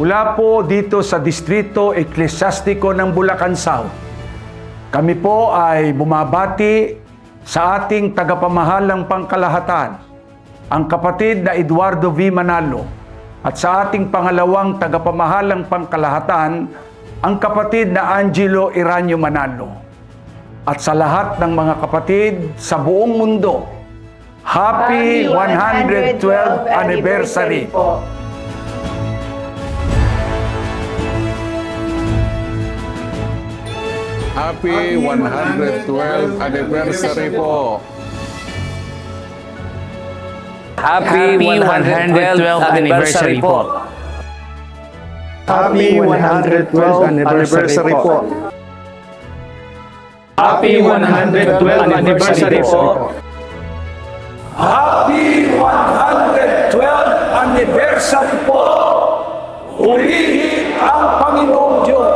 Mula po dito sa Distrito Eklesyastiko ng Bulacan South, kami po ay bumabati sa ating tagapamahalang pangkalahatan, ang kapatid na Eduardo V. Manalo, at sa ating pangalawang tagapamahalang pangkalahatan, ang kapatid na Angelo Iranio Manalo. At sa lahat ng mga kapatid sa buong mundo, Happy 112th Anniversary po! Happy 112th Anniversary po! Happy 112th anniversary po. Happy 112th anniversary po. Happy 112th anniversary po. Happy 112th Anniversary po! Purihin ang Panginoong Diyos!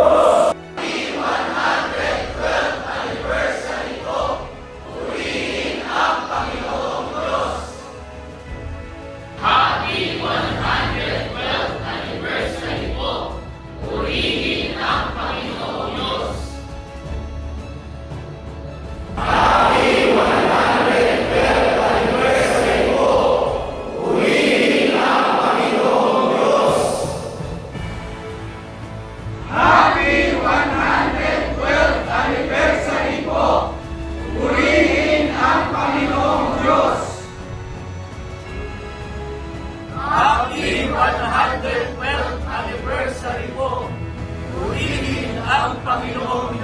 Happy 112th anniversary po! Purihin ang Panginoong